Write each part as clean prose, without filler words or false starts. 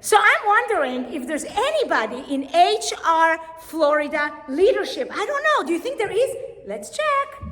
So I'm wondering if there's anybody in HR Florida leadership. I don't know. Do you think there is? Let's check.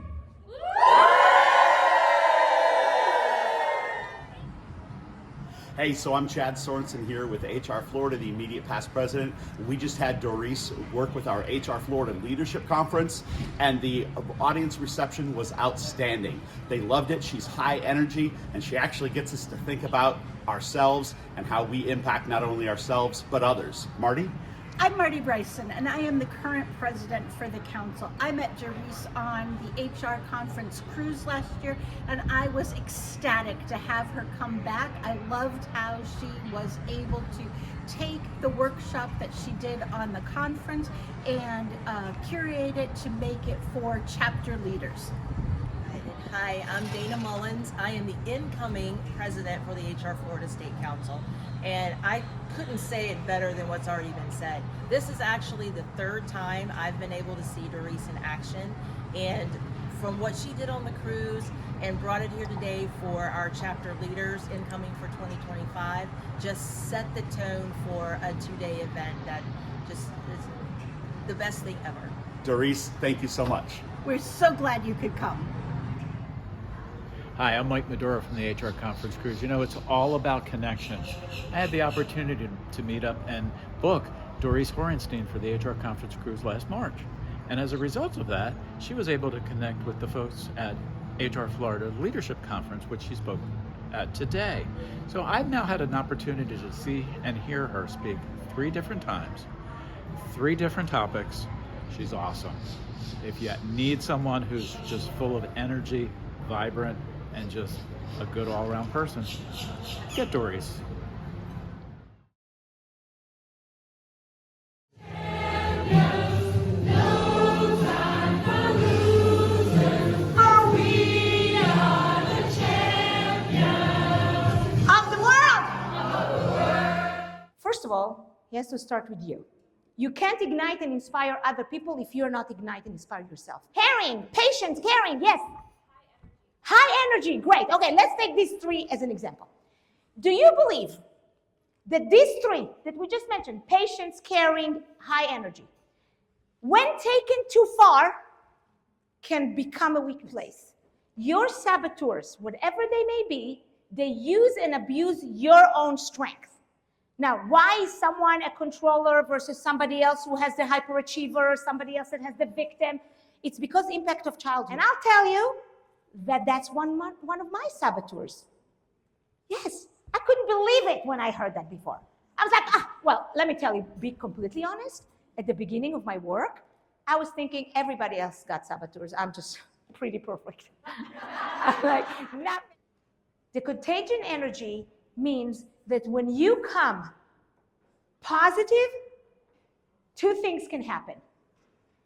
Hey, so I'm Chad Sorensen here with HR Florida, the immediate past president. We just had Doris work with our HR Florida Leadership Conference, and the audience reception was outstanding. They loved it. She's high energy, and she actually gets us to think about ourselves and how we impact not only ourselves, but others. Marty? I'm Marty Bryson, and I am the current president for the council. I met Doris on the HR conference cruise last year, and I was ecstatic to have her come back. I loved how she was able to take the workshop that she did on the conference and curate it to make it for chapter leaders. Hi, I'm Dana Mullins. I am the incoming president for the HR Florida State Council, and I couldn't say it better than what's already been said. This is actually the third time I've been able to see Doris in action, and from what she did on the cruise and brought it here today for our chapter leaders incoming for 2025, just set the tone for a two-day event that just is the best thing ever. Doris, thank you so much. We're so glad you could come. Hi, I'm Mike Mador from the HR Conference Cruise. You know, it's all about connection. I had the opportunity to meet up and book Doris Horenstein for the HR Conference Cruise last March. And as a result of that, she was able to connect with the folks at HR Florida Leadership Conference, which she spoke at today. So I've now had an opportunity to see and hear her speak 3 different times, 3 different topics. She's awesome. If you need someone who's just full of energy, vibrant, and just a good all-around person, get Doris. First of all, he has to start with you. You can't ignite and inspire other people if you're not ignite and inspire yourself. Caring, patience, caring, yes. High energy, great. Okay, let's take these 3 as an example. Do you believe that these 3 that we just mentioned, patience, caring, high energy, when taken too far, can become a weak place? Your saboteurs, whatever they may be, they use and abuse your own strength. Now, why is someone a controller versus somebody else who has the hyperachiever, or somebody else that has the victim? It's because impact of childhood. And I'll tell you that that's one of my saboteurs. Yes, I couldn't believe it when I heard that before. I was like, well, let me tell you, be completely honest. At the beginning of my work, I was thinking everybody else got saboteurs. I'm just pretty perfect. I'm like, not. The contagion energy means that when you come positive, 2 things can happen.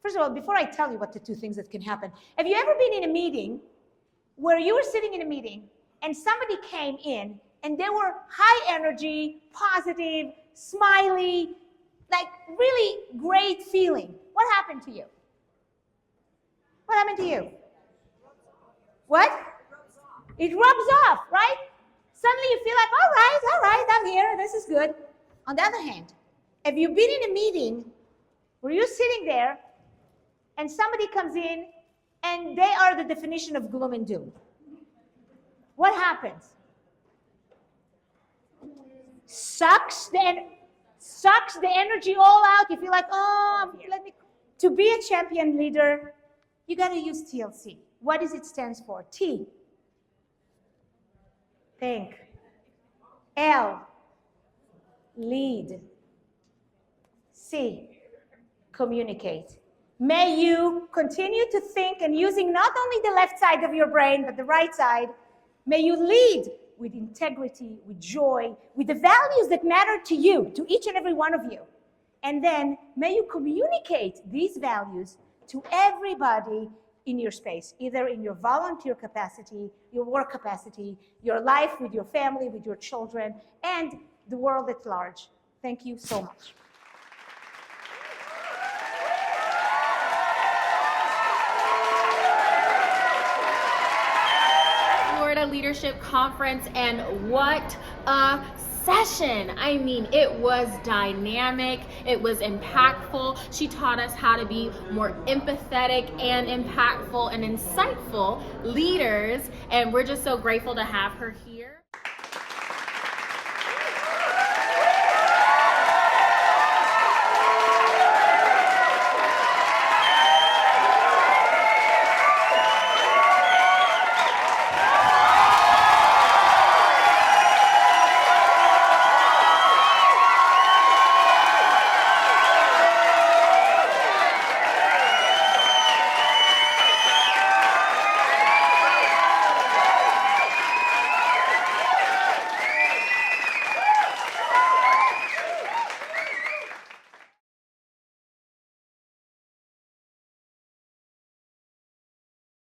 First of all, before I tell you what the 2 things that can happen, have you ever been in a meeting where you were sitting in a meeting and somebody came in and they were high energy, positive, smiley, like really great feeling? What happened to you? What happened to you? What? It rubs off, right? Suddenly you feel like, all right, I'm here, this is good. On the other hand, have you been in a meeting where you're sitting there and somebody comes in and they are the definition of gloom and doom? What happens? Sucks the energy all out. You feel like, To be a champion leader, you got to use TLC. What does it stand for? T, think. L, lead. C, communicate. May you continue to think, and using not only the left side of your brain, but the right side, may you lead with integrity, with joy, with the values that matter to you, to each and every one of you. And then may you communicate these values to everybody in your space, either in your volunteer capacity, your work capacity, your life with your family, with your children, and the world at large. Thank you so much. Florida Leadership Conference, and what a session. I mean, it was dynamic, it was impactful. She taught us how to be more empathetic and impactful and insightful leaders, and we're just so grateful to have her here.